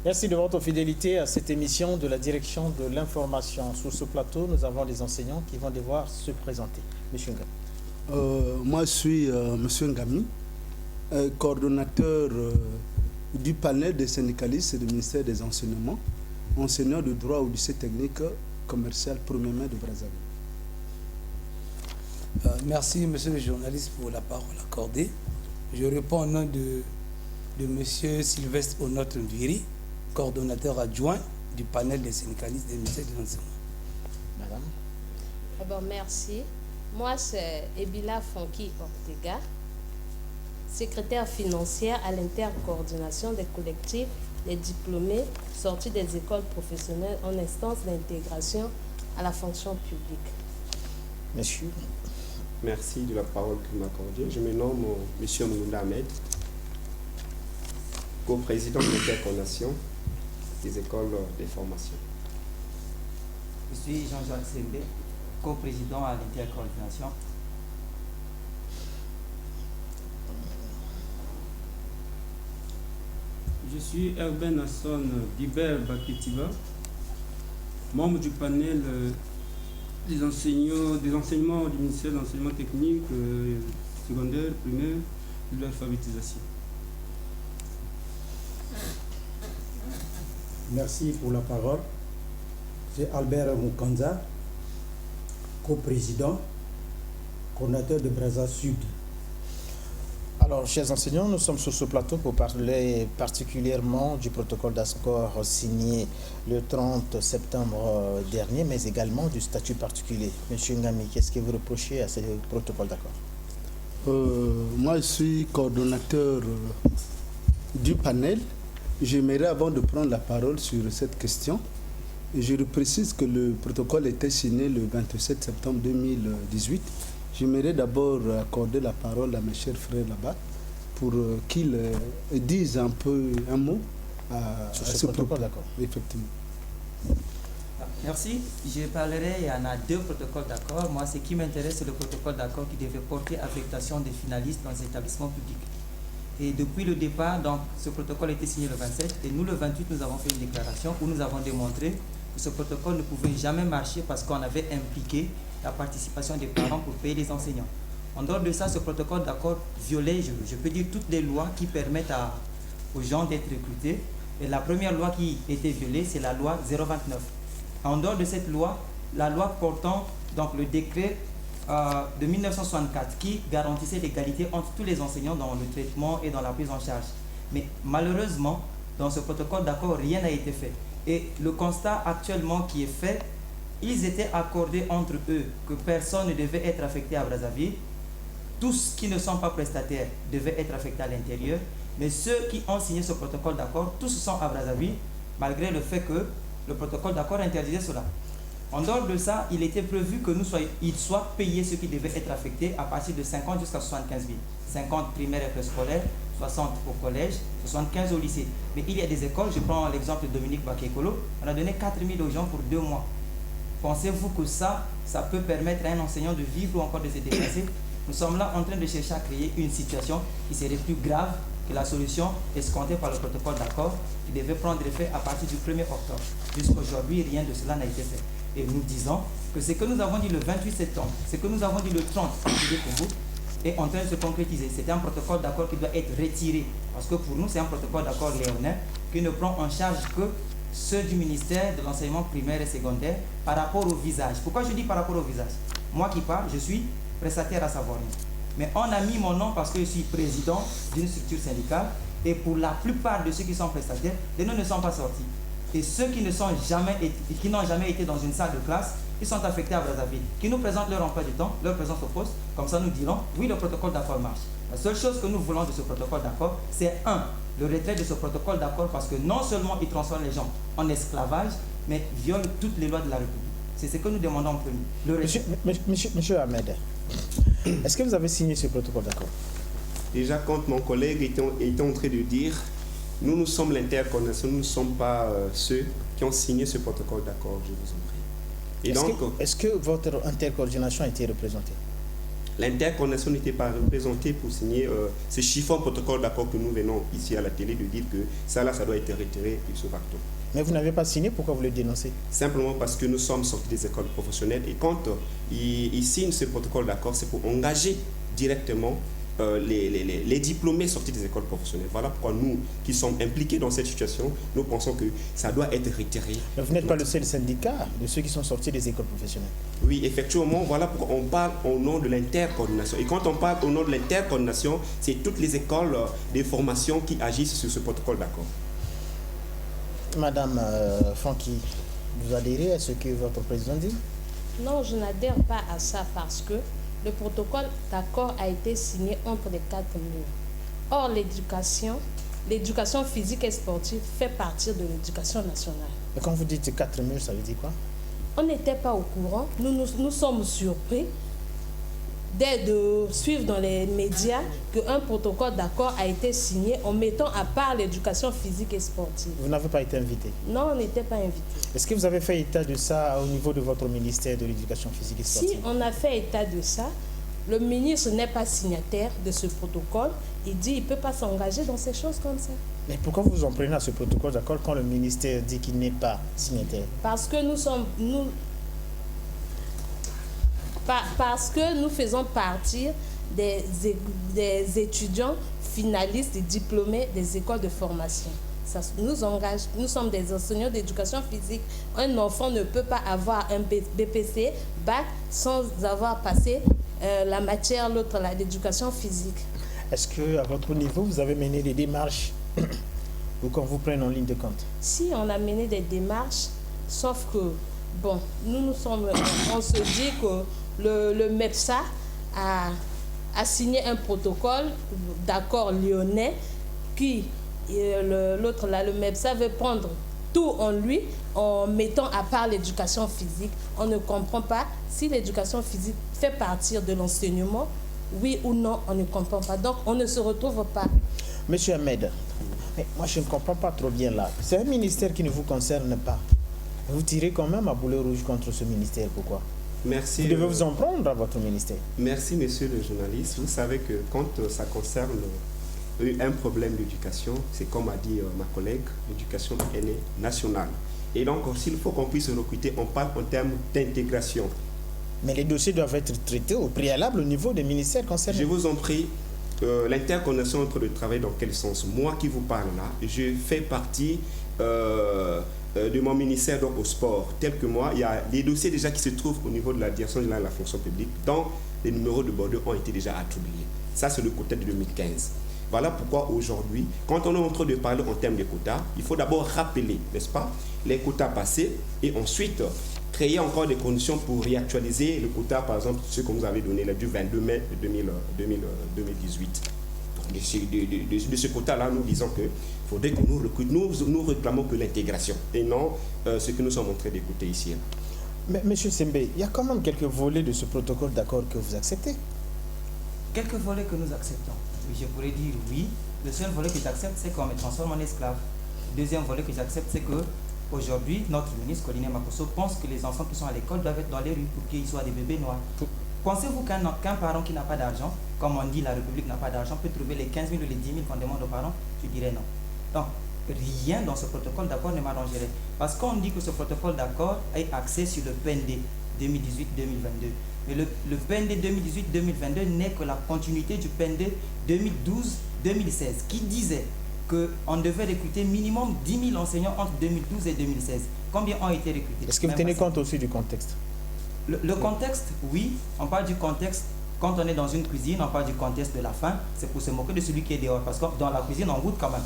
Merci de votre fidélité à cette émission de la direction de l'information. Sur ce plateau, nous avons des enseignants qui vont devoir se présenter. Monsieur Ngami. Moi, je suis Monsieur Ngami, coordonnateur du panel des syndicalistes du ministère des Enseignements, enseignant de droit au lycée technique commercial 1er mai de Brazzaville. Merci, monsieur le journaliste, pour la parole accordée. Je réponds au nom de monsieur Sylvestre Onotre Ndwiri, coordonnateur adjoint du panel des syndicalistes des ministères de l'enseignement. Madame. Bon, merci. Moi, c'est Ebila Fonki Ortega, secrétaire financière à l'intercoordination des collectifs des diplômés sortis des écoles professionnelles en instance d'intégration à la fonction publique. Monsieur. Merci de la parole que vous m'accordez. Je me nomme Monsieur Mounounda Ahmed, co-président de l'intercoordination des écoles de formation. Je suis Jean-Jacques Sembe, co-président à l'intercoordination. Je suis Herben Hassan Guibert Baketiba, membre du panel des enseignements du ministère de l'enseignement technique, secondaire, primaire, de l'alphabétisation. Merci pour la parole. C'est Albert Mukanza, co-président, coordinateur de Brazza Sud. Alors, chers enseignants, nous sommes sur ce plateau pour parler particulièrement du protocole d'accord signé le 30 septembre dernier, mais également du statut particulier. Monsieur Ngami, qu'est-ce que vous reprochez à ce protocole d'accord? Moi, je suis coordonnateur du panel. J'aimerais, avant de prendre la parole sur cette question, je précise que le protocole était signé le 27 septembre 2018. J'aimerais d'abord accorder la parole à mes chers frères là-bas pour qu'ils disent un mot sur ce protocole d'accord. Effectivement. Merci. Je parlerai, il y en a deux protocoles d'accord. Moi, ce qui m'intéresse, c'est le protocole d'accord qui devait porter affectation des finalistes dans les établissements publics. Et depuis le départ, donc, ce protocole a été signé le 27 et nous, le 28, nous avons fait une déclaration où nous avons démontré que ce protocole ne pouvait jamais marcher parce qu'on avait impliqué la participation des parents pour payer les enseignants. En dehors de ça, ce protocole d'accord violait, je peux dire, toutes les lois qui permettent aux gens d'être recrutés. Et la première loi qui était violée, c'est la loi 029. En dehors de cette loi, la loi portant donc le décret de 1964 qui garantissait l'égalité entre tous les enseignants dans le traitement et dans la prise en charge. Mais malheureusement, dans ce protocole d'accord, rien n'a été fait. Et le constat actuellement qui est fait, ils étaient accordés entre eux que personne ne devait être affecté à Brazzaville. Tous qui ne sont pas prestataires devaient être affectés à l'intérieur. Mais ceux qui ont signé ce protocole d'accord, tous sont à Brazzaville, malgré le fait que le protocole d'accord interdisait cela. En dehors de ça, il était prévu que ils soient payés ceux qui devaient être affectés à partir de 50 jusqu'à 75 000. 50 primaires et préscolaires, 60 au collège, 75 au lycée. Mais il y a des écoles, je prends l'exemple de Dominique Bakekolo, on a donné 4 000 aux gens pour 2 mois. Pensez-vous que ça peut permettre à un enseignant de vivre ou encore de se déplacer? Nous sommes là en train de chercher à créer une situation qui serait plus grave que la solution escomptée par le protocole d'accord qui devait prendre effet à partir du 1er octobre. Jusqu'aujourd'hui, rien de cela n'a été fait. Et nous disons que ce que nous avons dit le 28 septembre, ce que nous avons dit le 30 juillet pour vous, est en train de se concrétiser. C'est un protocole d'accord qui doit être retiré. Parce que pour nous, c'est un protocole d'accord léonin qui ne prend en charge que ceux du ministère de l'enseignement primaire et secondaire par rapport au visage. Pourquoi je dis par rapport au visage? Moi qui parle, je suis prestataire à Savoie. Mais on a mis mon nom parce que je suis président d'une structure syndicale et pour la plupart de ceux qui sont prestataires, les noms ne sont pas sortis. Et ceux qui n'ont jamais été dans une salle de classe, ils sont affectés à Brazzaville, qui nous présentent leur emploi du temps, leur présence au poste, comme ça nous dirons, oui, le protocole d'accord marche. La seule chose que nous voulons de ce protocole d'accord, c'est le retrait de ce protocole d'accord parce que non seulement il transforme les gens en esclavage, mais viole toutes les lois de la République. C'est ce que nous demandons en premier. Monsieur Ahmed, est-ce que vous avez signé ce protocole d'accord? Déjà, quand mon collègue était en train de dire, nous sommes l'intercoordination, nous ne sommes pas ceux qui ont signé ce protocole d'accord, je vous en prie. Est-ce que votre intercoordination a été représentée? l'intercoordination n'était pas représentée pour signer ce chiffon protocole d'accord que nous venons ici à la télé de dire que ça là, ça doit être retiré ipso facto. Mais vous n'avez pas signé, pourquoi vous le dénoncez? Simplement parce que nous sommes sortis des écoles professionnelles et quand ils signent ce protocole d'accord, c'est pour engager directement les diplômés sortis des écoles professionnelles. Voilà pourquoi nous, qui sommes impliqués dans cette situation, nous pensons que ça doit être retiré. Mais vous n'êtes pas le seul syndicat de ceux qui sont sortis des écoles professionnelles. Oui, effectivement, voilà pourquoi on parle au nom de l'intercoordination. Et quand on parle au nom de l'intercoordination, c'est toutes les écoles de formation qui agissent sur ce protocole d'accord. Madame Fonky, vous adhérez à ce que votre président dit? Non, je n'adhère pas à ça parce que le protocole d'accord a été signé entre les 4 murs. Or, l'éducation physique et sportive fait partie de l'éducation nationale. Et quand vous dites 4 murs, ça veut dire quoi? On n'était pas au courant. Nous sommes surpris de suivre dans les médias qu'un protocole d'accord a été signé en mettant à part l'éducation physique et sportive. Vous n'avez pas été invité? Non, on n'était pas invité. Est-ce que vous avez fait état de ça au niveau de votre ministère de l'éducation physique et sportive? Si on a fait état de ça, le ministre n'est pas signataire de ce protocole. Il dit qu'il ne peut pas s'engager dans ces choses comme ça. Mais pourquoi vous vous en prenez à ce protocole d'accord quand le ministère dit qu'il n'est pas signataire? Parce que nous faisons partie des étudiants finalistes et diplômés des écoles de formation. Ça nous engage. Nous sommes des enseignants d'éducation physique. Un enfant ne peut pas avoir un BPC, bac, sans avoir passé la matière, l'éducation physique. Est-ce qu'à votre niveau, vous avez mené des démarches pour qu'on vous prenne en ligne de compte? Si, on a mené des démarches, sauf que, bon, on se dit que le MEPSA a signé un protocole d'accord lyonnais qui, l'autre là, le MEPSA veut prendre tout en lui en mettant à part l'éducation physique. On ne comprend pas si l'éducation physique fait partie de l'enseignement, oui ou non, on ne comprend pas. Donc, on ne se retrouve pas. Monsieur Ahmed, mais moi je ne comprends pas trop bien là. C'est un ministère qui ne vous concerne pas. Vous tirez quand même à boulet rouge contre ce ministère, pourquoi? Merci. Vous devez vous en prendre à votre ministère. Merci, monsieur le journaliste. Vous savez que quand ça concerne un problème d'éducation, c'est comme a dit ma collègue, l'éducation est nationale. Et donc, s'il faut qu'on puisse recruter, on parle en termes d'intégration. Mais les dossiers doivent être traités au préalable au niveau des ministères concernés. Je vous en prie, l'interconnexion entre le travail dans quel sens? Moi qui vous parle là, je fais partie de mon ministère donc au sport. Tel que moi, il y a des dossiers déjà qui se trouvent au niveau de la direction générale de la fonction publique, dont les numéros de bordeaux ont été déjà attribués. Ça, c'est le quota de 2015. Voilà pourquoi aujourd'hui, quand on est en train de parler en termes de quotas, il faut d'abord rappeler, n'est-ce pas, les quotas passés et ensuite créer encore des conditions pour réactualiser le quota, par exemple, ce que vous avez donné là, du 22 mai 2018. De ce quota-là, nous disons qu'il faudrait que nous recrute. Nous réclamons que l'intégration et non ce que nous sommes en train d'écouter ici. Mais M. Sembe, il y a quand même quelques volets de ce protocole d'accord que vous acceptez? Quelques volets que nous acceptons. Oui, je pourrais dire oui. Le seul volet que j'accepte, c'est qu'on me transforme en esclave. Le deuxième volet que j'accepte, c'est que aujourd'hui, notre ministre, Colline Makosso, pense que les enfants qui sont à l'école doivent être dans les rues pour qu'ils soient des bébés noirs. Pensez-vous qu'un parent qui n'a pas d'argent, comme on dit la République n'a pas d'argent, peut trouver les 15 000 ou les 10 000 qu'on demande aux parents? Je dirais non. Donc, rien dans ce protocole d'accord ne m'arrangerait. Parce qu'on dit que ce protocole d'accord est axé sur le PND 2018-2022. Mais le PND 2018-2022 n'est que la continuité du PND 2012-2016, qui disait qu'on devait recruter minimum 10 000 enseignants entre 2012 et 2016. Combien ont été recrutés? Est-ce que vous tenez compte aussi du contexte? Le contexte, oui, on parle du contexte. Quand on est dans une cuisine, on parle du contexte de la faim. C'est pour se moquer de celui qui est dehors. Parce que dans la cuisine, on goûte quand même.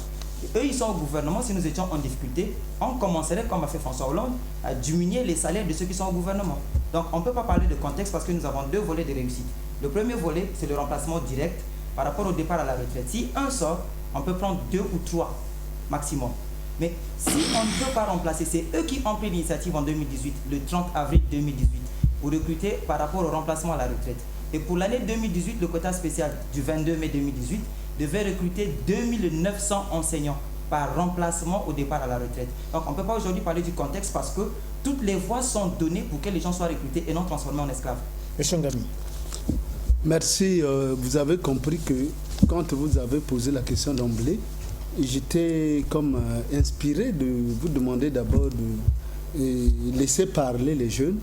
Eux, ils sont au gouvernement. Si nous étions en difficulté, on commencerait, comme a fait François Hollande, à diminuer les salaires de ceux qui sont au gouvernement. Donc, on ne peut pas parler de contexte parce que nous avons deux volets de réussite. Le premier volet, c'est le remplacement direct par rapport au départ à la retraite. Si un sort, on peut prendre 2 ou 3 maximum. Mais si on ne peut pas remplacer, c'est eux qui ont pris l'initiative en 2018, le 30 avril 2018, pour recruter par rapport au remplacement à la retraite. Et pour l'année 2018, le quota spécial du 22 mai 2018 devait recruter 2900 enseignants par remplacement au départ à la retraite. Donc on ne peut pas aujourd'hui parler du contexte parce que toutes les voies sont données pour que les gens soient recrutés et non transformés en esclaves. Monsieur Ngami, Merci. Vous avez compris que quand vous avez posé la question d'emblée, j'étais comme inspiré de vous demander d'abord de laisser parler les jeunes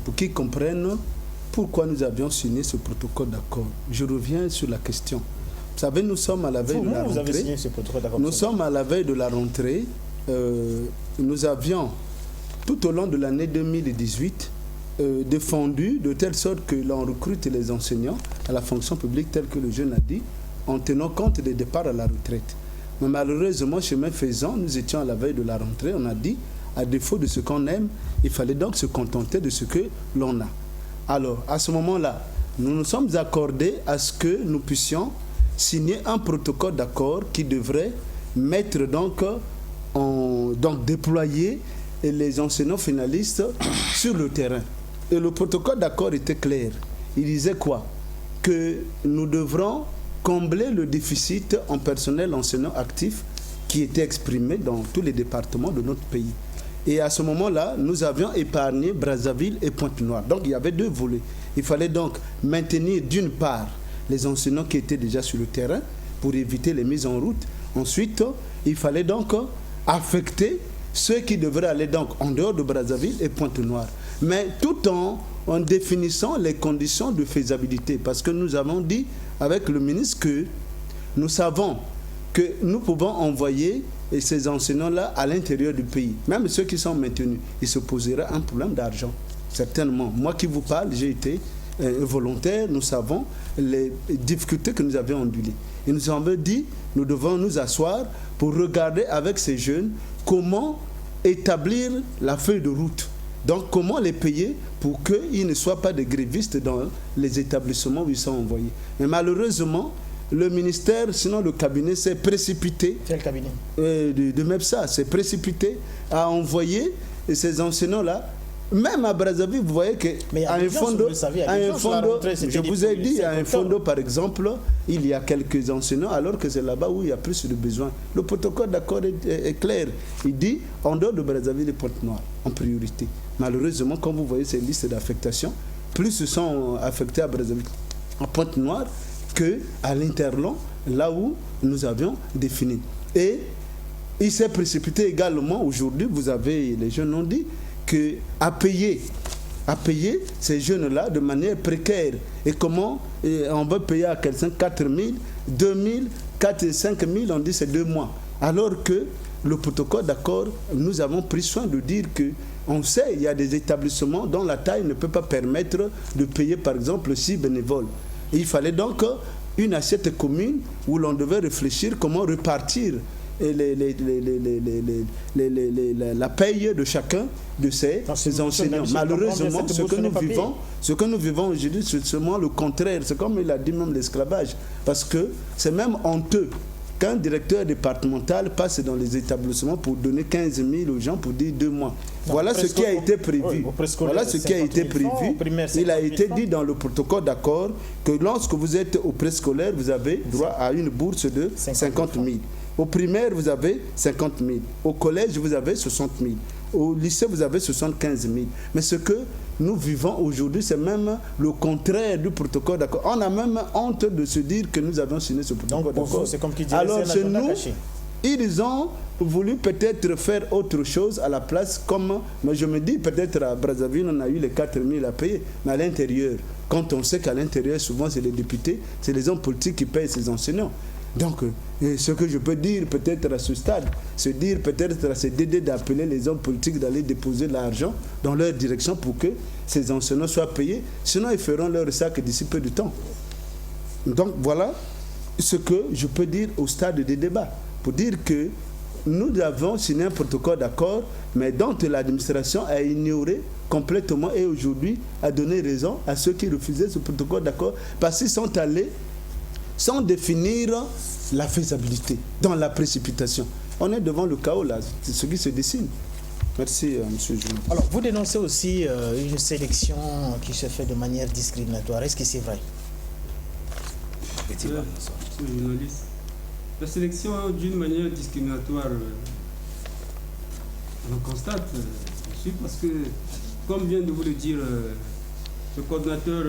pour qu'ils comprennent pourquoi nous avions signé ce protocole d'accord. Je reviens sur la question. Vous savez, nous sommes à la veille de la rentrée. Vous avez signé ce protocole d'accord. Nous sommes à la veille de la rentrée. Nous avions, tout au long de l'année 2018, défendu de telle sorte que l'on recrute les enseignants à la fonction publique, tel que le jeune a dit, en tenant compte des départs à la retraite. Mais malheureusement, chemin faisant, nous étions à la veille de la rentrée. On a dit, à défaut de ce qu'on aime, il fallait donc se contenter de ce que l'on a. Alors, à ce moment-là, nous nous sommes accordés à ce que nous puissions signer un protocole d'accord qui devrait mettre donc déployer les enseignants finalistes sur le terrain. Et le protocole d'accord était clair. Il disait quoi? Que nous devrons combler le déficit en personnel enseignant actif qui était exprimé dans tous les départements de notre pays. Et à ce moment-là, nous avions épargné Brazzaville et Pointe-Noire. Donc il y avait deux volets. Il fallait donc maintenir d'une part les enseignants qui étaient déjà sur le terrain pour éviter les mises en route. Ensuite, il fallait donc affecter ceux qui devraient aller donc en dehors de Brazzaville et Pointe-Noire. Mais tout en définissant les conditions de faisabilité. Parce que nous avons dit avec le ministre que nous savons que nous pouvons envoyer ces enseignants-là à l'intérieur du pays. Même ceux qui sont maintenus, il se posera un problème d'argent. Certainement. Moi qui vous parle, j'ai été volontaire. Nous savons les difficultés que nous avions endurées. Et nous avons dit, nous devons nous asseoir pour regarder avec ces jeunes comment établir la feuille de route. Donc comment les payer pour qu'ils ne soient pas des grévistes dans les établissements où ils sont envoyés. Mais malheureusement, le ministère, sinon le cabinet, s'est précipité. Quel cabinet? De MEPSA, s'est précipité à envoyer ces enseignants-là. Même à Brazzaville, vous voyez que à un fondo, je vous ai dit, à un fondo, par exemple, il y a quelques enseignants, alors que c'est là-bas où il y a plus de besoins. Le protocole d'accord est clair. Il dit en dehors de Brazzaville et Pointe-Noire, en priorité. Malheureusement, quand vous voyez ces listes d'affectation, plus se sont affectés à Brazzaville, à Pointe-Noire, qu'à l'Interland, là où nous avions défini. Et il s'est précipité également, aujourd'hui, vous avez, les jeunes ont dit, à payer ces jeunes-là de manière précaire. Et comment on va payer à quelqu'un 4 000, 2 000, 4 et 5 000, on dit c'est 2 mois. Alors que le protocole d'accord, nous avons pris soin de dire que on sait, il y a des établissements dont la taille ne peut pas permettre de payer par exemple 6 bénévoles. Et il fallait donc une assiette commune où l'on devait réfléchir comment repartir la paye de chacun de ces enseignants. Malheureusement, ce que nous vivons aujourd'hui, c'est seulement le contraire. C'est comme il a dit même l'esclavage. Parce que c'est même honteux qu'un directeur départemental passe dans les établissements pour donner 15 000 aux gens pour dire 2 mois. Voilà ce qui a été prévu. Voilà ce qui a été prévu. Il a été dit dans le protocole d'accord que lorsque vous êtes au préscolaire, vous avez droit à une bourse de 50 000. Au primaire, vous avez 50 000. Au collège, vous avez 60 000. Au lycée, vous avez 75 000. Mais ce que nous vivons aujourd'hui, c'est même le contraire du protocole d'accord. On a même honte de se dire que nous avions signé ce protocole d'accord. C'est comme qui dirait, alors chez nous, ils ont voulu peut-être faire autre chose à la place, comme, mais je me dis, peut-être à Brazzaville, on a eu les 4 000 à payer, mais à l'intérieur, quand on sait qu'à l'intérieur, souvent, c'est les députés, c'est les hommes politiques qui payent ces enseignants. Donc, ce que je peux dire peut-être à ce stade, c'est dire peut-être à ces DD d'appeler les hommes politiques d'aller déposer l'argent dans leur direction pour que ces enseignants soient payés. Sinon, ils feront leur sac d'ici peu de temps. Donc, voilà ce que je peux dire au stade des débats. Pour dire que nous avons signé un protocole d'accord, mais dont l'administration a ignoré complètement et aujourd'hui a donné raison à ceux qui refusaient ce protocole d'accord parce qu'ils sont allés sans définir la faisabilité, dans la précipitation. On est devant le chaos là, c'est ce qui se dessine. Merci, M. Joun. Alors, vous dénoncez aussi une sélection qui se fait de manière discriminatoire. Est-ce que c'est vrai? Monsieur le journaliste, la sélection d'une manière discriminatoire, on constate, bien sûr, parce que, comme vient de vous le dire le coordinateur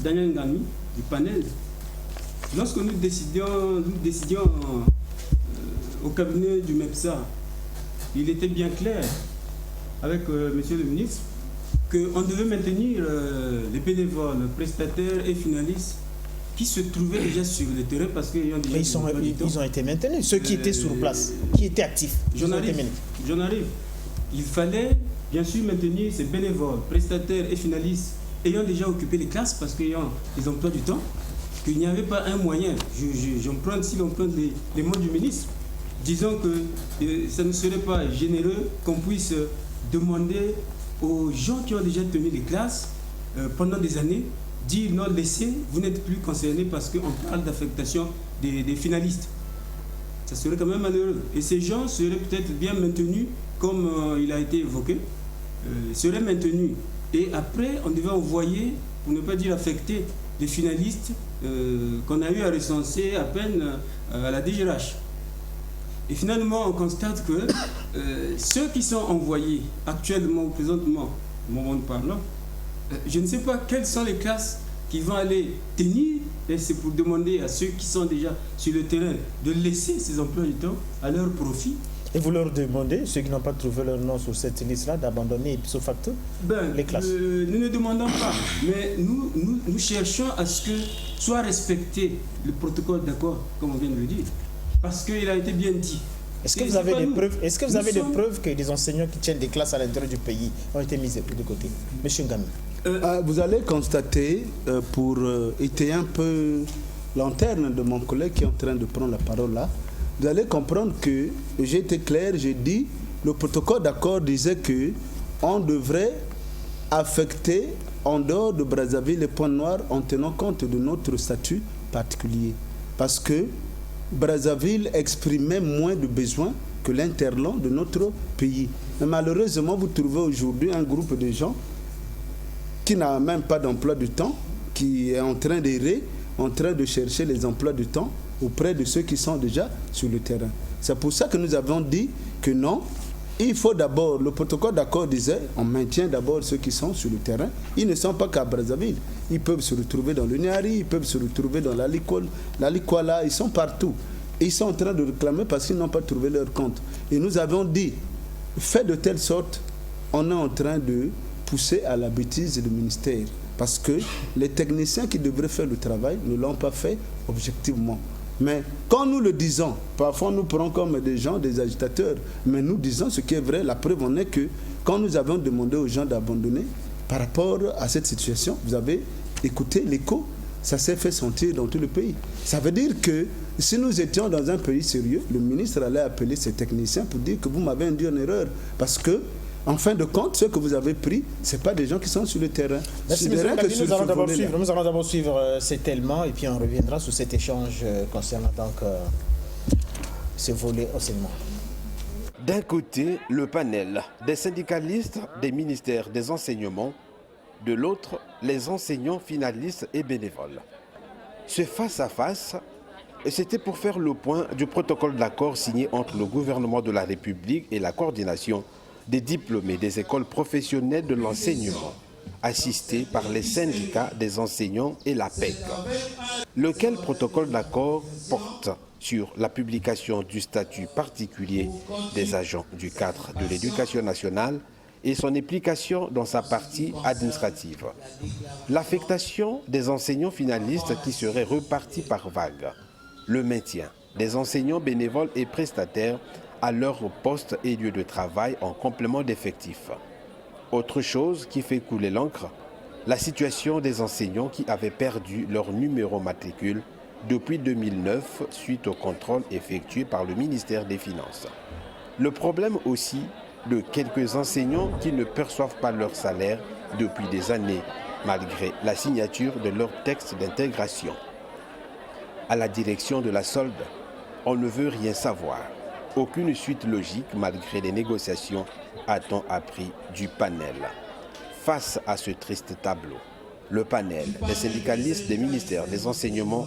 Daniel Ngami, du panel, lorsque nous décidions au cabinet du MEPSA, il était bien clair avec monsieur le ministre qu'on devait maintenir les bénévoles, prestataires et finalistes qui se trouvaient déjà sur le terrain parce qu'ils ont déjà... Ils ont été maintenus, ceux qui étaient sur place, qui étaient actifs. J'en arrive. Il fallait bien sûr maintenir ces bénévoles, prestataires et finalistes ayant déjà occupé les classes parce qu'ils ont les emplois du temps, qu'il n'y avait pas un moyen. J'emprunte, si l'on prend les mots du ministre, disons que ça ne serait pas généreux qu'on puisse demander aux gens qui ont déjà tenu les classes pendant des années, dire non, laissez, vous n'êtes plus concernés parce qu'on parle d'affectation des finalistes. Ça serait quand même malheureux. Et ces gens seraient peut-être bien maintenus, comme il a été évoqué, seraient maintenus. Et après, on devait envoyer, pour ne pas dire affecter, les finalistes qu'on a eu à recenser à peine à la DGRH. Et finalement, on constate que ceux qui sont envoyés actuellement ou présentement, au moment où nous parlons, je ne sais pas quelles sont les classes qui vont aller tenir, et c'est pour demander à ceux qui sont déjà sur le terrain de laisser ces emplois du temps à leur profit. Et vous leur demandez, ceux qui n'ont pas trouvé leur nom sur cette liste-là, d'abandonner ipso facto les classes? Nous ne demandons pas, mais nous cherchons à ce que soit respecté le protocole d'accord, comme on vient de le dire, parce qu'il a été bien dit. Est-ce que vous avez des preuves que des enseignants qui tiennent des classes à l'intérieur du pays ont été mis de côté? Monsieur Ngami. Vous allez constater, pour étayer un peu lanterne de mon collègue qui est en train de prendre la parole là, vous allez comprendre que j'ai été clair, j'ai dit, le protocole d'accord disait que on devrait affecter en dehors de Brazzaville les points noirs en tenant compte de notre statut particulier. Parce que Brazzaville exprimait moins de besoins que l'interland de notre pays. Mais malheureusement, vous trouvez aujourd'hui un groupe de gens qui n'a même pas d'emploi du temps, qui est en train d'errer, en train de chercher les emplois du temps auprès de ceux qui sont déjà sur le terrain. C'est pour ça que nous avons dit que non, il faut d'abord, le protocole d'accord disait, on maintient d'abord ceux qui sont sur le terrain. Ils ne sont pas qu'à Brazzaville. Ils peuvent se retrouver dans le Niari, ils peuvent se retrouver dans la Likwala, ils sont partout. Et ils sont en train de réclamer parce qu'ils n'ont pas trouvé leur compte. Et nous avons dit, fait de telle sorte, on est en train de pousser à la bêtise le ministère. Parce que les techniciens qui devraient faire le travail ne l'ont pas fait objectivement. Mais quand nous le disons, parfois nous prenons comme des gens, des agitateurs, mais nous disons ce qui est vrai. La preuve en est que quand nous avons demandé aux gens d'abandonner, par rapport à cette situation, vous avez écouté l'écho, ça s'est fait sentir dans tout le pays. Ça veut dire que si nous étions dans un pays sérieux, le ministre allait appeler ses techniciens pour dire que vous m'avez induit en erreur. Parce que, en fin de compte, ceux que vous avez pris, ce n'est pas des gens qui sont sur le terrain. Merci, nous allons d'abord suivre cet élément et puis on reviendra sur cet échange concernant donc ce volet enseignement. D'un côté, le panel des syndicalistes des ministères des enseignements, de l'autre, les enseignants finalistes et bénévoles. Ce face-à-face, c'était pour faire le point du protocole d'accord signé entre le gouvernement de la République et la coordination des diplômés des écoles professionnelles de l'enseignement, assistés par les syndicats des enseignants et la PEC. Lequel protocole d'accord porte sur la publication du statut particulier des agents du cadre de l'éducation nationale et son implication dans sa partie administrative. L'affectation des enseignants finalistes qui seraient repartis par vague. Le maintien des enseignants bénévoles et prestataires à leur poste et lieu de travail en complément d'effectifs. Autre chose qui fait couler l'encre, la situation des enseignants qui avaient perdu leur numéro matricule depuis 2009 suite au contrôle effectué par le ministère des Finances. Le problème aussi de quelques enseignants qui ne perçoivent pas leur salaire depuis des années, malgré la signature de leur texte d'intégration. À la direction de la solde, on ne veut rien savoir. Aucune suite logique malgré les négociations, a-t-on appris du panel. Face à ce triste tableau, le panel des syndicalistes des ministères des enseignements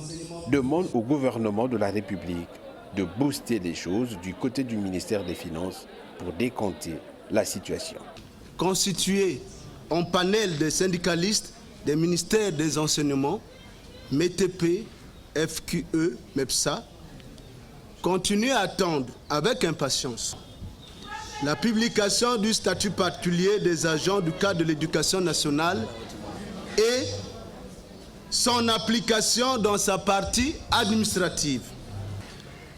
demande au gouvernement de la République de booster les choses du côté du ministère des Finances pour décompter la situation. Constitué en panel de syndicalistes des ministères des enseignements, METP, FQE, MEPSA, continuent à attendre avec impatience la publication du statut particulier des agents du cadre de l'éducation nationale et son application dans sa partie administrative.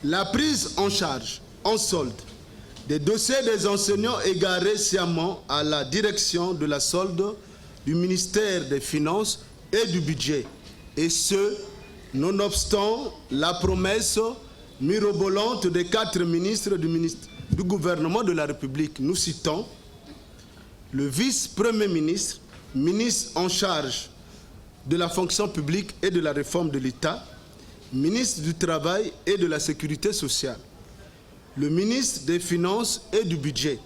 La prise en charge, en solde, des dossiers des enseignants égarés sciemment à la direction de la solde du ministère des Finances et du Budget, et ce, nonobstant la promesse mirobolante des 4 ministres du gouvernement de la République. Nous citons le vice-premier ministre, ministre en charge de la fonction publique et de la réforme de l'État, ministre du Travail et de la Sécurité sociale, le ministre des Finances et du Budget,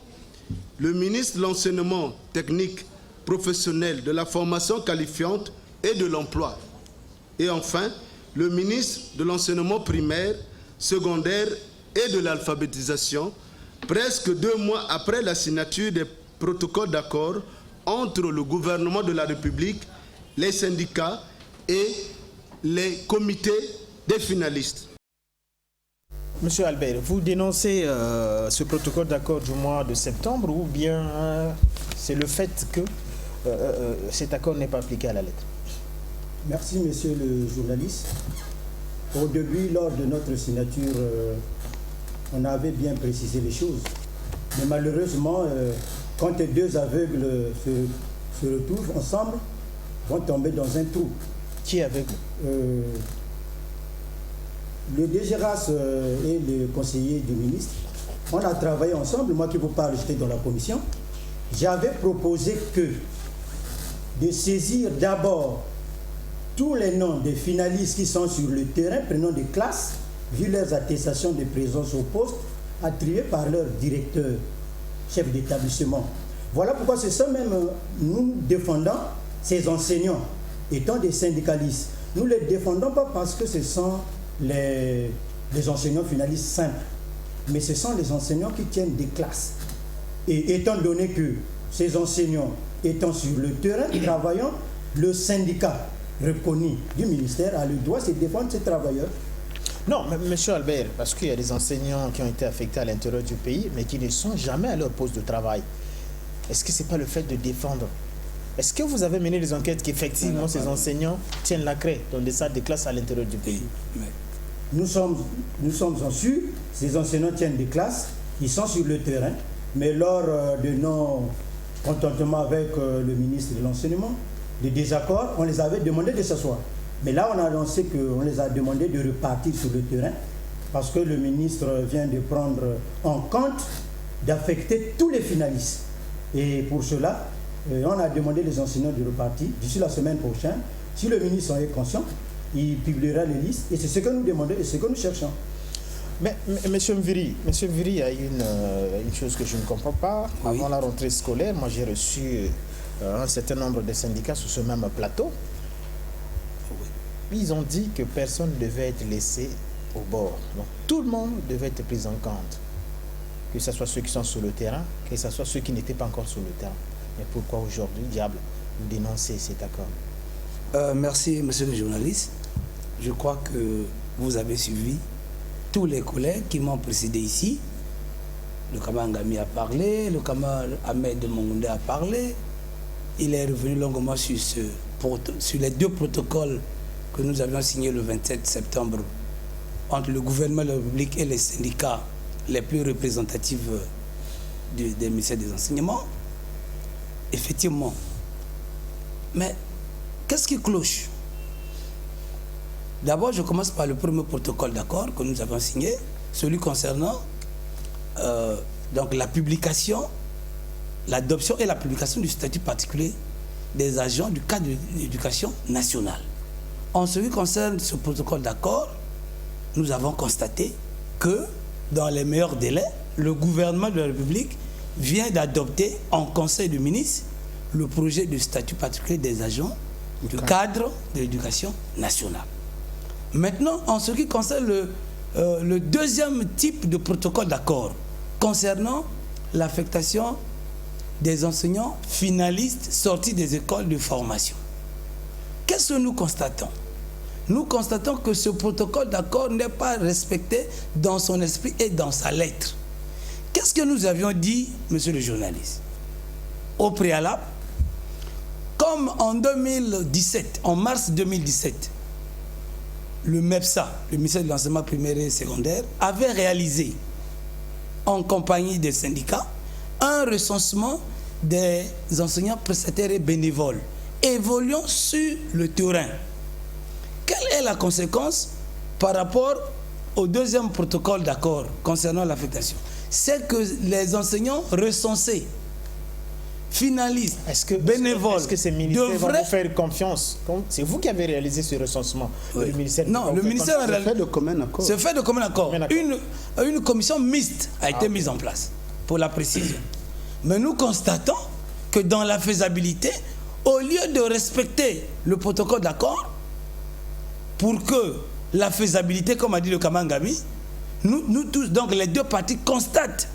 le ministre de l'Enseignement technique, professionnel, de la formation qualifiante et de l'emploi, et enfin, le ministre de l'Enseignement primaire, secondaire et de l'alphabétisation, presque 2 mois après la signature des protocoles d'accord entre le gouvernement de la République, les syndicats et les comités des finalistes. Monsieur Albert, vous dénoncez ce protocole d'accord du mois de septembre ou bien c'est le fait que cet accord n'est pas appliqué à la lettre? Merci, monsieur le journaliste. Au début, lors de notre signature, on avait bien précisé les choses. Mais malheureusement, quand les 2 aveugles se retrouvent ensemble, vont tomber dans un trou. Qui est aveugle? Le DGRAS et le conseiller du ministre, on a travaillé ensemble. Moi qui vous parle, j'étais dans la commission. J'avais proposé de saisir d'abord tous les noms des finalistes qui sont sur le terrain, prenant des classes, vu leurs attestations de présence au poste, attribuées par leur directeur, chef d'établissement. Voilà pourquoi c'est ça même, nous défendons ces enseignants, étant des syndicalistes. Nous ne les défendons pas parce que ce sont les enseignants finalistes simples, mais ce sont les enseignants qui tiennent des classes. Et étant donné que ces enseignants étant sur le terrain, travaillant, le syndicat reconnu du ministère a le droit de défendre ses travailleurs. Non, monsieur Albert, parce qu'il y a des enseignants qui ont été affectés à l'intérieur du pays, mais qui ne sont jamais à leur poste de travail. Est-ce que ce n'est pas le fait de défendre? Est-ce que vous avez mené des enquêtes qu'effectivement ces enseignants tiennent la craie dans des salles de classe à l'intérieur du pays? Nous sommes en sûr, ces enseignants tiennent des classes, ils sont sur le terrain, mais lors de nos contentements avec le ministre de l'Enseignement, des désaccords, on les avait demandé de s'asseoir. Mais là, on a annoncé qu'on les a demandé de repartir sur le terrain parce que le ministre vient de prendre en compte d'affecter tous les finalistes. Et pour cela, on a demandé les enseignants de repartir d'ici la semaine prochaine. Si le ministre en est conscient, il publiera les listes et c'est ce que nous demandons et ce que nous cherchons. Mais monsieur Mviri, il y a une chose que je ne comprends pas. Oui. Avant la rentrée scolaire, moi j'ai reçu un certain nombre de syndicats sur ce même plateau. Ils ont dit que personne ne devait être laissé au bord. Donc tout le monde devait être pris en compte. Que ce soit ceux qui sont sur le terrain, que ce soit ceux qui n'étaient pas encore sur le terrain. Mais pourquoi aujourd'hui, diable, vous dénoncez cet accord? Merci, monsieur le journaliste. Je crois que vous avez suivi tous les collègues qui m'ont précédé ici. Le Kama Ngami a parlé, le Kama Ahmed Mongoundé a parlé. Il est revenu longuement sur les 2 protocoles que nous avions signés le 27 septembre entre le gouvernement de la République et les syndicats les plus représentatifs des ministères des enseignements. Effectivement. Mais qu'est-ce qui cloche? D'abord, je commence par le premier protocole d'accord que nous avons signé, celui concernant donc la publication, l'adoption et la publication du statut particulier des agents du cadre de l'éducation nationale. En ce qui concerne ce protocole d'accord, nous avons constaté que dans les meilleurs délais, le gouvernement de la République vient d'adopter en Conseil des ministres le projet de statut particulier des agents du cadre de l'éducation nationale. Maintenant, en ce qui concerne le deuxième type de protocole d'accord concernant l'affectation des enseignants finalistes sortis des écoles de formation. qu'est-ce que nous constatons? Nous constatons que ce protocole d'accord n'est pas respecté dans son esprit et dans sa lettre. Qu'est-ce que nous avions dit, monsieur le journaliste? Au préalable, comme en 2017, en mars 2017, le MEPSA, le ministère de l'enseignement primaire et secondaire, avait réalisé, en compagnie des syndicats, un recensement des enseignants prestataires et bénévoles évoluant sur le terrain. Quelle est la conséquence par rapport au deuxième protocole d'accord concernant l'affectation? C'est que les enseignants recensés, finalistes, bénévoles, est-ce que ces ministères vont vous faire confiance? C'est vous qui avez réalisé ce recensement. Oui. Le ministère non, le ministère a fait de commun accord. C'est fait de commun accord. Une commission mixte a été mise en place, pour la précision. Mais nous constatons que dans la faisabilité, au lieu de respecter le protocole d'accord, pour que la faisabilité, comme a dit le Kamangami, nous tous, donc les deux parties constatent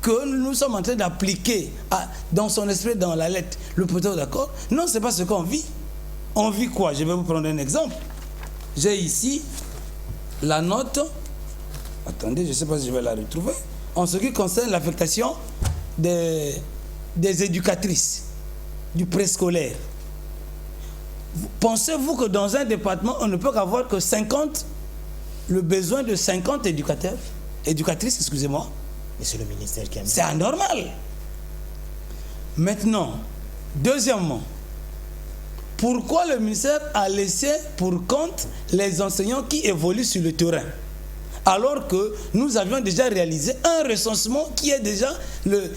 que nous sommes en train d'appliquer dans son esprit, dans la lettre, le protocole d'accord. Non, ce n'est pas ce qu'on vit. On vit quoi? Je vais vous prendre un exemple. J'ai ici la note. Attendez, je ne sais pas si je vais la retrouver. En ce qui concerne l'affectation des éducatrices du préscolaire. Pensez-vous que dans un département, on ne peut qu'avoir que 50, le besoin de 50 éducatrices, excusez-moi? Mais c'est le ministère qui a mis. C'est anormal. Maintenant, deuxièmement, pourquoi le ministère a laissé pour compte les enseignants qui évoluent sur le terrain, alors que nous avions déjà réalisé un recensement qui est déjà le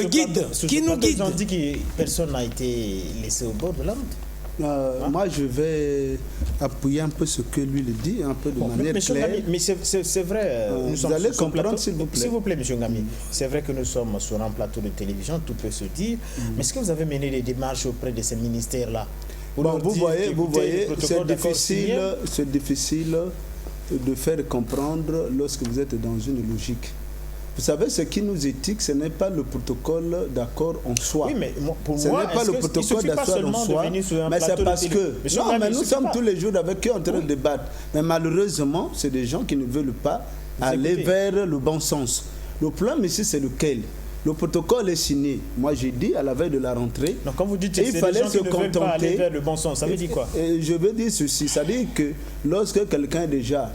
guide, qui nous guide. Ils ont dit que personne n'a été laissé au bord de la route. Moi, je vais appuyer un peu ce que lui le dit, un peu de manière claire. Ngami, mais c'est vrai, nous sommes allez sur comprendre, s'il vous plaît. S'il vous plaît, monsieur Ngami, c'est vrai que nous sommes sur un plateau de télévision, tout peut se dire, mais est-ce que vous avez mené des démarches auprès de ces ministères-là? Bon, vous voyez, c'est difficile de faire comprendre lorsque vous êtes dans une logique. Vous savez, ce qui nous éthique, ce n'est pas le protocole d'accord en soi. Oui, mais pour ce moi, n'est pas le protocole d'accord en soi, mais c'est parce que... Non, mais nous sommes tous les jours avec eux en train de débattre. Mais malheureusement, c'est des gens qui ne veulent pas aller vers le bon sens. Le problème ici, c'est lequel? Le protocole est signé. Moi, j'ai dit à la veille de la rentrée. Donc, quand vous dites que c'est des gens qui ne veulent pas aller vers le bon sens, ça veut dire quoi? Je veux dire ceci. Ça veut dire que lorsque quelqu'un est déjà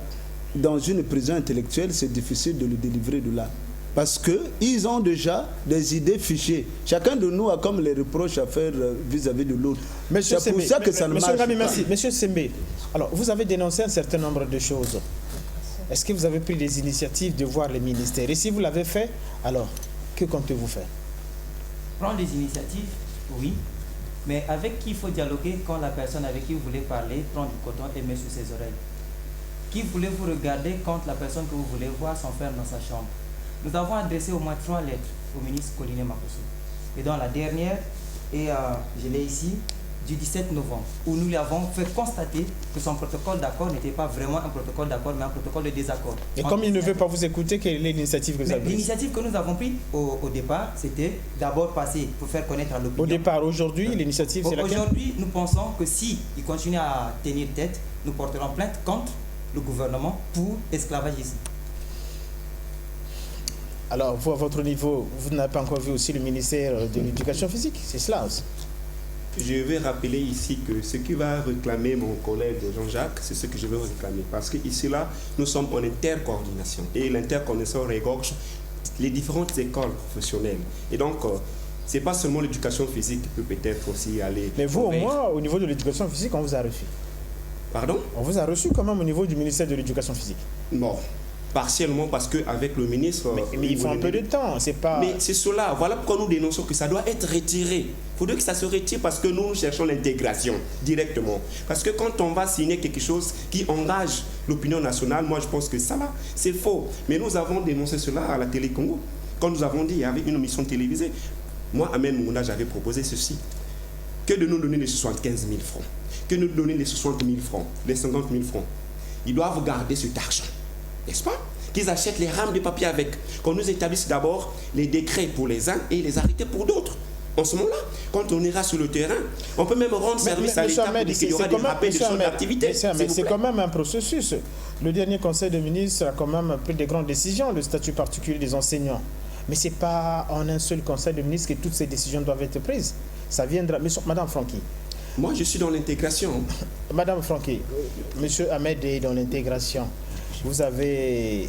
dans une prison intellectuelle, c'est difficile de le délivrer de là. Parce qu'ils ont déjà des idées fichées. Chacun de nous a comme les reproches à faire vis-à-vis de l'autre. C'est pour ça que ça ne marche pas. Merci. Monsieur Sembe, alors vous avez dénoncé un certain nombre de choses. Est-ce que vous avez pris des initiatives de voir les ministères? Et si vous l'avez fait, alors, que comptez-vous faire? Prendre des initiatives, oui. Mais avec qui il faut dialoguer quand la personne avec qui vous voulez parler prend du coton et met sur ses oreilles? Qui voulez-vous regarder quand la personne que vous voulez voir s'enferme dans sa chambre? Nous avons adressé au moins 3 lettres au ministre Collinet Makosso. Et dans la dernière, et je l'ai ici, du 17 novembre, où nous lui avons fait constater que son protocole d'accord n'était pas vraiment un protocole d'accord, mais un protocole de désaccord. Et comme il ne veut pas vous écouter, quelle est l'initiative que vous avez prise? L'initiative que nous avons prise au départ, c'était d'abord passer pour faire connaître à l'opinion. Au départ, aujourd'hui, l'initiative, c'est laquelle? Aujourd'hui, nous pensons que si il continue à tenir tête, nous porterons plainte contre le gouvernement pour esclavagisme. Alors, vous, à votre niveau, vous n'avez pas encore vu aussi le ministère de l'Éducation physique, c'est cela aussi? Je vais rappeler ici que ce qui va réclamer mon collègue Jean-Jacques, c'est ce que je vais réclamer. Parce qu'ici, là, nous sommes en intercoordination. Et l'intercoordination regorge les différentes écoles professionnelles. Et donc, ce n'est pas seulement l'éducation physique qui peut peut-être aussi aller... Mais vous, au moins, au niveau de l'éducation physique, on vous a reçu. Pardon? On vous a reçu quand même au niveau du ministère de l'Éducation physique. Non. Partiellement parce qu'avec le ministre... Mais il faut un peu de temps, c'est pas... Mais c'est cela, voilà pourquoi nous dénonçons que ça doit être retiré. Il faudrait que ça se retire parce que nous cherchons l'intégration directement. Parce que quand on va signer quelque chose qui engage l'opinion nationale, moi je pense que ça là, c'est faux. Mais nous avons dénoncé cela à la Télé Congo. Quand nous avons dit qu'il y avait une émission télévisée, moi, Amen Mouna, j'avais proposé ceci. Que de nous donner les 75 000 francs, que de nous donner les 60 000 francs, les 50 000 francs. Ils doivent garder cet argent. N'est-ce pas? Qu'ils achètent les rames de papier avec. Qu'on nous établisse d'abord les décrets pour les uns et les arrêtés pour d'autres. En ce moment-là, quand on ira sur le terrain, on peut même rendre service à l'État pour dire qu'il y aura des rappels de son activité. Mais c'est quand même un processus. Le dernier Conseil des ministres a quand même pris de grandes décisions, le statut particulier des enseignants. Mais ce n'est pas en un seul Conseil des ministres que toutes ces décisions doivent être prises. Ça viendra. Madame Franqui. Moi, je suis dans l'intégration. Madame Franqui, Monsieur Ahmed est dans l'intégration. Vous avez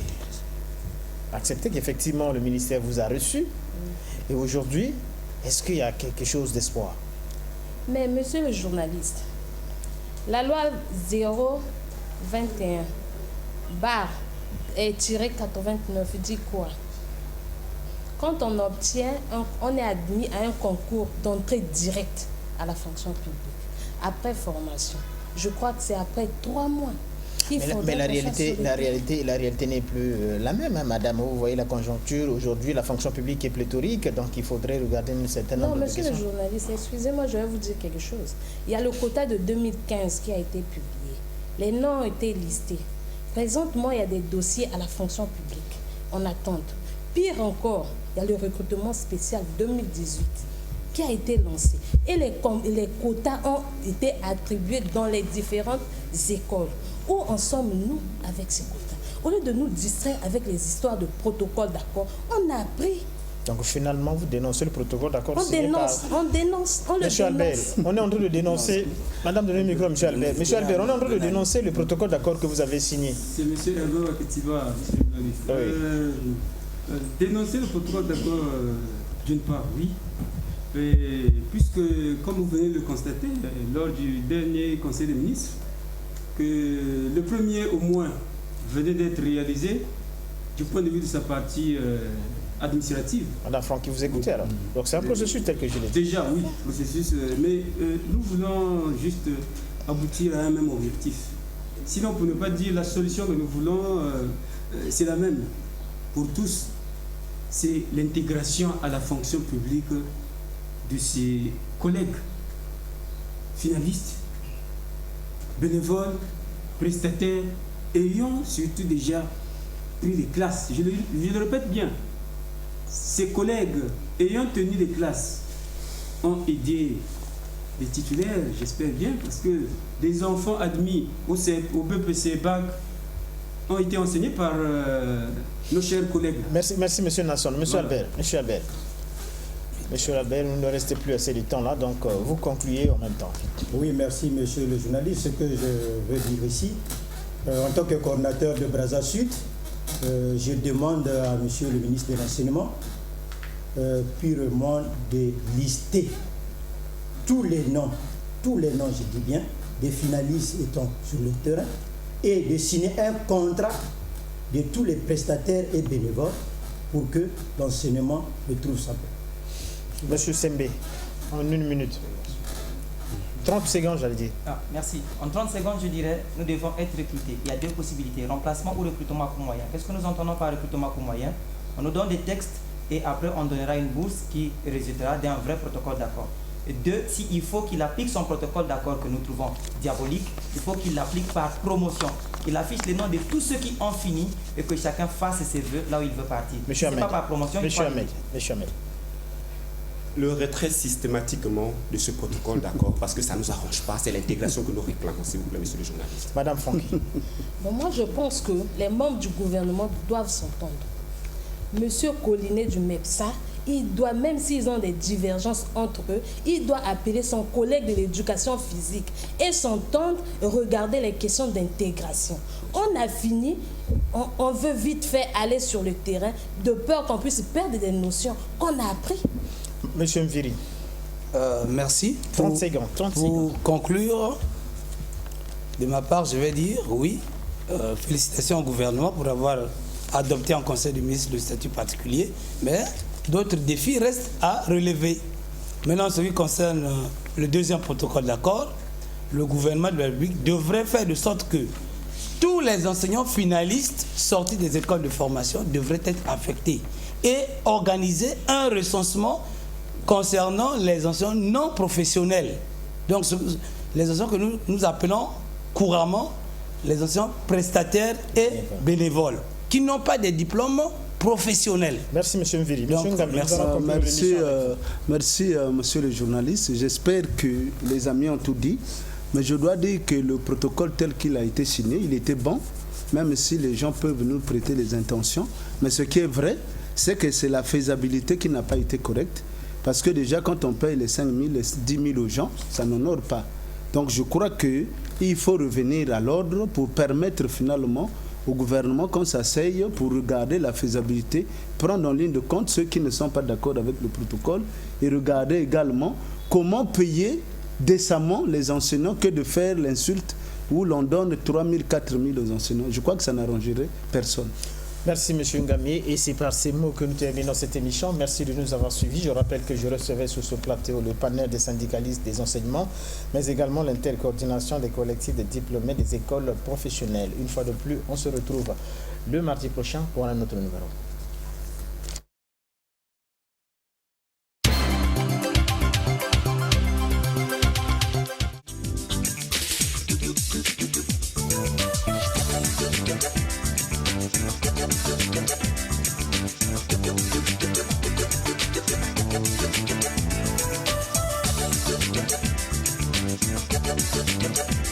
accepté qu'effectivement le ministère vous a reçu. Et aujourd'hui, est-ce qu'il y a quelque chose d'espoir? Mais monsieur le journaliste, la loi 021 tiré 89 dit quoi? Quand on obtient, on est admis à un concours d'entrée directe à la fonction publique, après formation. Je crois que c'est après 3 mois. Mais la réalité n'est plus la même, hein, madame. Vous voyez la conjoncture. Aujourd'hui, la fonction publique est pléthorique, donc il faudrait regarder un certain nombre de questions. Non, monsieur le journaliste, excusez-moi, je vais vous dire quelque chose. Il y a le quota de 2015 qui a été publié. Les noms ont été listés. Présentement, il y a des dossiers à la fonction publique en attente. Pire encore, il y a le recrutement spécial 2018 qui a été lancé. Et les quotas ont été attribués dans les différentes écoles. Où en sommes-nous avec ces quotas? Au lieu de nous distraire avec les histoires de protocole d'accord, on a appris. Donc finalement, vous dénoncez le protocole d'accord? On dénonce, Monsieur Albert, on est en train de dénoncer. Madame, donnez le micro, monsieur Albert. Monsieur Albert, on est en train de dénoncer le protocole d'accord que vous avez signé. C'est monsieur Herbert Baketiba, monsieur le journaliste. Dénoncer le protocole d'accord, d'une part, oui. Et puisque, comme vous venez de le constater, lors du dernier Conseil des ministres, que le premier au moins venait d'être réalisé du point de vue de sa partie administrative. Madame Franqui, vous écoutez alors. Donc c'est un processus tel que je l'ai dit. Déjà, oui, processus, mais nous voulons juste aboutir à un même objectif. Sinon, pour ne pas dire la solution que nous voulons, c'est la même pour tous. C'est l'intégration à la fonction publique de ses collègues finalistes, bénévoles, prestataires, ayant surtout déjà pris les classes. Je le répète bien, ces collègues ayant tenu les classes ont aidé les titulaires, j'espère bien, parce que des enfants admis au BPC BAC ont été enseignés par nos chers collègues. Merci monsieur Nasson. Monsieur Albert, Monsieur Albert, il ne reste plus assez de temps là, donc vous concluez en même temps. Oui, merci monsieur le journaliste. Ce que je veux dire ici, en tant que coordinateur de Brazza Sud, je demande à monsieur le ministre de l'Enseignement purement de lister tous les noms, je dis bien, des finalistes étant sur le terrain et de signer un contrat de tous les prestataires et bénévoles pour que l'enseignement retrouve sa paix. Monsieur Sembe, en 1 minute. 30 secondes, j'allais dire. Merci. En 30 secondes, je dirais, nous devons être recrutés. Il y a 2 possibilités, remplacement ou recrutement pour moyen. Qu'est-ce que nous entendons par recrutement pour moyen? On nous donne des textes et après on donnera une bourse qui résultera d'un vrai protocole d'accord. 2, s'il faut qu'il applique son protocole d'accord que nous trouvons diabolique, il faut qu'il l'applique par promotion. Il affiche les noms de tous ceux qui ont fini et que chacun fasse ses vœux là où il veut partir. Monsieur Ahmed, pas par promotion. Monsieur Ahmed. Le retrait systématiquement de ce protocole d'accord, parce que ça ne nous arrange pas, c'est l'intégration que nous réclamons, s'il vous plaît, monsieur le journaliste. Madame Franqui. Bon, moi, je pense que les membres du gouvernement doivent s'entendre. Monsieur Collinet du MEPSA, il doit, même s'ils ont des divergences entre eux, il doit appeler son collègue de l'éducation physique et s'entendre et regarder les questions d'intégration. On a fini, on veut vite fait aller sur le terrain de peur qu'on puisse perdre des notions qu'on a appris. Monsieur Mviri. Merci. 30 secondes. Pour conclure, de ma part, je vais dire oui. Félicitations au gouvernement pour avoir adopté en Conseil des ministres le statut particulier, mais d'autres défis restent à relever. Maintenant, ce qui concerne le 2e protocole d'accord, le gouvernement de la République devrait faire de sorte que tous les enseignants finalistes sortis des écoles de formation devraient être affectés et organiser un recensement concernant les enseignants non professionnels. Donc, les enseignants que nous appelons couramment les enseignants prestataires et bénévoles, qui n'ont pas de diplôme professionnelle. Merci, M. Mviri. Donc, merci, monsieur le journaliste. J'espère que les amis ont tout dit. Mais je dois dire que le protocole tel qu'il a été signé, il était bon, même si les gens peuvent nous prêter les intentions. Mais ce qui est vrai, c'est que c'est la faisabilité qui n'a pas été correcte. Parce que déjà, quand on paye les 5 000, les 10 000 aux gens, ça n'honore pas. Donc je crois qu'il faut revenir à l'ordre pour permettre finalement au gouvernement qu'on s'asseye pour regarder la faisabilité, prendre en ligne de compte ceux qui ne sont pas d'accord avec le protocole et regarder également comment payer décemment les enseignants que de faire l'insulte où l'on donne 3 000, 4 000 aux enseignants. Je crois que ça n'arrangerait personne. Merci M. Ngami, et c'est par ces mots que nous terminons cette émission. Merci de nous avoir suivis. Je rappelle que je recevais sur ce plateau le panel des syndicalistes des enseignements, mais également l'intercoordination des collectifs des diplômés des écoles professionnelles. Une fois de plus, on se retrouve le mardi prochain pour un autre numéro. Thank you.